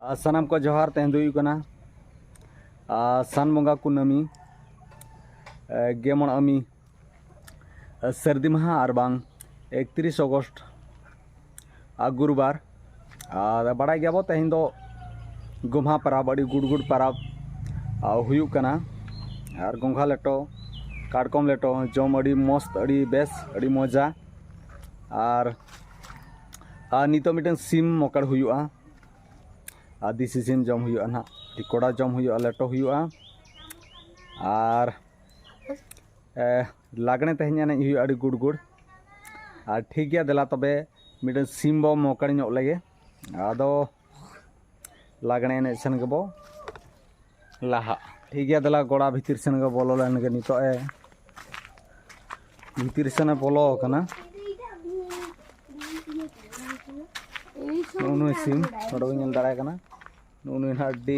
सानाम को जोहार तेहन दो सान बंगा कुनामी गेमन आमी सर्दी माह और बांग 31 अगस्त गुरुबार बड़ा गया तेहन दो गोम्हा परब अड़ी गुड़ परब हुयुक कना और गोंघा लेटो काटकम लेटो जम अड़ी मस्त अड़ी बेस अड़ी मजा और नितो मिटन सिम मकड़ हुयुआ देसी सिम जम हुयुआ ना कोड़ा जम हुयुआ लेटो हुयुआ और लागणे तेहन एनेज हुयुआ अड़ी गुड़ और ठीक गया देला तबे मिटन सिम बो मकड़ ñok लगे आदो लागणे एनेज सेन गबो लाहा ठीक गया देला गोड़ा भीतर सेन गो बोलो लेन गे नितो ए भीतर सेन बोलो कना नुनु सिम नोडो ñel दाड़ा कना नुनु ना डी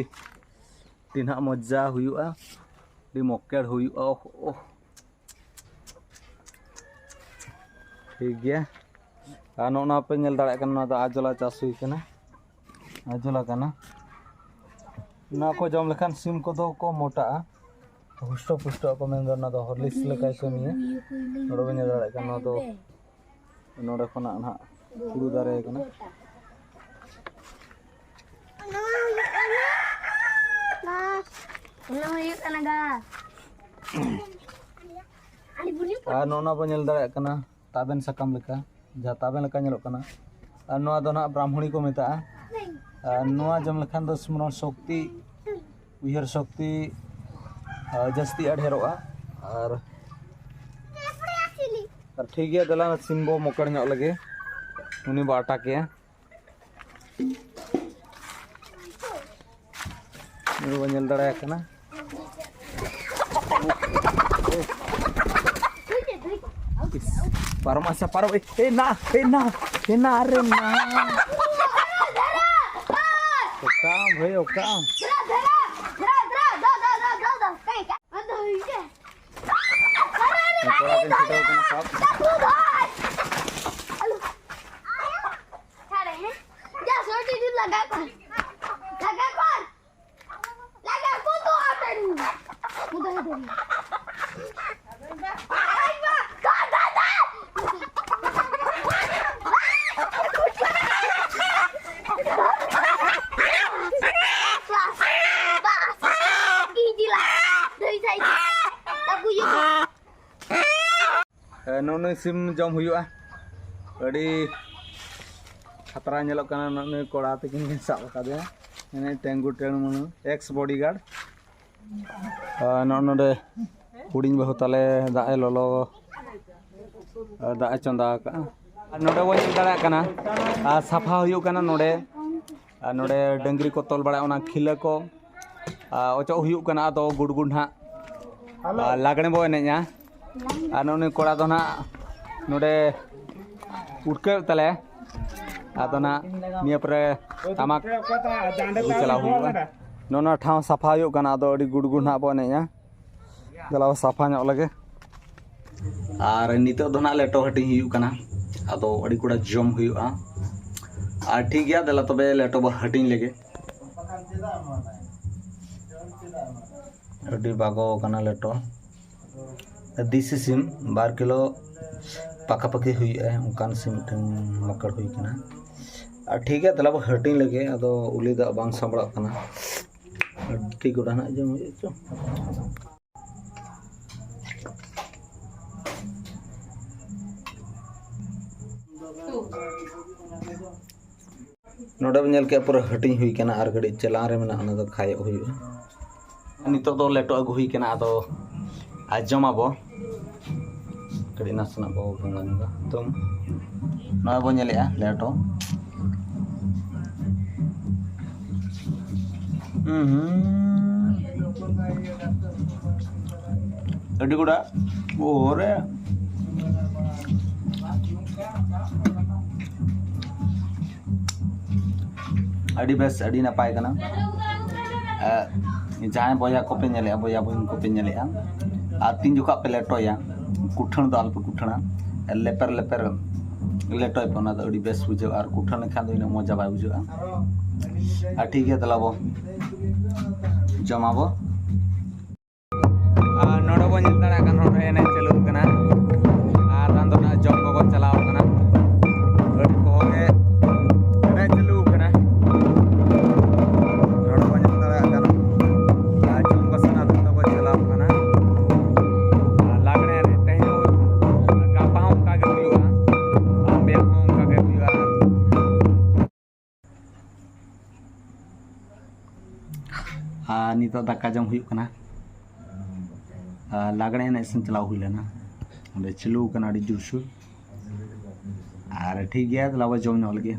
तीन मजा हुयुआ डी मक्केड़ हुयुआ ओह ठीक गया नोना पे ñel दाड़ा कना दा आजला चास हुई कना आजला कना ना को जम लेखान सिम को दो को मोटा हुष्टो पुष्टो को मेन ना दो हॉर्लिक्स लेका कमिया नोडो पे ñel दाड़ा कना दो नोडे खना ना पुरु दारे कना नोना बो ñel दाड़ा कना ताबेन सकाम लेका जहाँ ताबेन लेका ñelok कना नोआ दो ना ब्राह्मणी को मेता नोआ जम लेखान दो स्मरण शक्ति उयहर शक्ति जस्ती अढेरोआ और ठीक गया दला सिम्बो मकड़ ñok लगे उनी बो अटक गया नुनु बो ñel दाड़ा कना पारो मसा पारो ना अरे ना काम भाई काम नोनु सिम जम हुयुआ अड़ी खतरा ñelok kana नोनु कोड़ा तकिन साब कादे एने टेंगु टेणमु एक्स बॉडीगार्ड नोडे हुडिंग बहु ताले दाए लोलो दाए चंदा का नोडे वो ñel दाड़ा kana साफा हुयुक kana नोडे डंगरी को तोल बड़ा ओना खिला को ओचो हुयुक kana आदो गुड़गुड़ ना लागणे बो एनेजा नोनी कोड़ा दो ना नोडे उड़के तले आदो ना निया पर तमाक चला हुआ नोना ठाव साफा हुयुक kana आदो अड़ी गुड़गुड़ ना बो एनेजा दला साफा ñok लगे और नितो दो ना लेटो हटिंग हुयुक kana आदो अड़ी कोड़ा जम हुयुआ और ठीक गया दला तबे लेटो बो हटिंग लगे अड़ी बागो kana लेटो देसी सिम 2 किलो पाका पाकी हुई है उनकान सिम मकड़ हुई कना और ठीक है तला हटिंग लगे अदो उली दा बांग साबड़ा कना ठीक गोड़ा ना जम चो नोडे ñel के पूरा हटिंग हुई कना और गड़ी चला रे मेना ना दो खाय हुई नितो दो लेटो अगु हुई कना अदो आजमाबो कड़ी नासना बो बंगानुगा तुम ना बो ñelea लेटो अड़ी गुड़ा ओरे अड़ी बेस अड़ी नापाय कना जहाँ बया को पे ñelea बया बहन को पे ñelea तीन जुका पे लेटोया कुठन दाल पे कुठना लेपर लेपर लेटो पे ना अड़ी बेस बुझे और कुठा लेखान दो इना मजा बाय बुझा आ ठीक है तलाबो जमाबो नोडो बो निल दाड़ा का नोडो एने चलू कना और रान दो ना जॉब को चलाओ कना अड़ी को के एने चलू कना नोडो बो निल दाड़ा का जॉब को सना दो को चलाओ कना लागणे ने तहिनो गापा हम का के हुआ बे हम का के हुआ नितो दाका जम हुई कना लागणे एने सन चलाव हुई लेना अंदर चलू कना अड़ी जुरसु और ठीक गया तलाव जम नल गे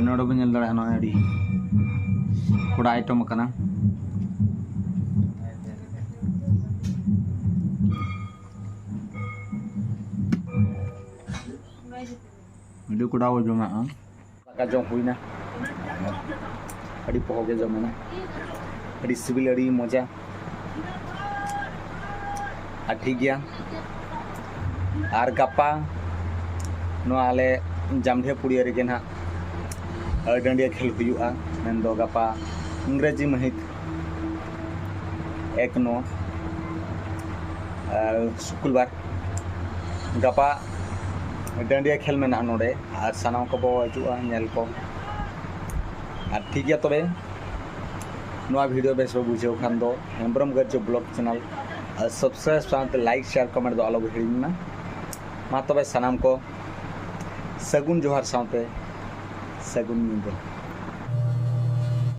नोडो बन जल दड़ा अड़ी थोड़ा आइटम कना वीडियो कुड़ा हो जमा दाका जम हुईना अड़ी पहोगे जमना अड़ी सिविल अड़ी मजा आ ठीक गया और गापा नो आले जामढे पुड़िया रे ना डंडिया खेल हुआ मेन दो गापा इंग्रेजी महित 1/9 शुक्रवार गापा डंडिया खेल में नोड़े और सानाम को हजुआ नेल को और ठीक है तबे नोआ वीडियो बेस बुझे खान दो हेम्ब्रम गर्ज ब्लॉग चैनल सब्सक्राइब साथ लाइक शेयर कमेंट दो आलो हिड़ीना मा तबे सानाम को सगुन जोहार साथे सगुन नींद।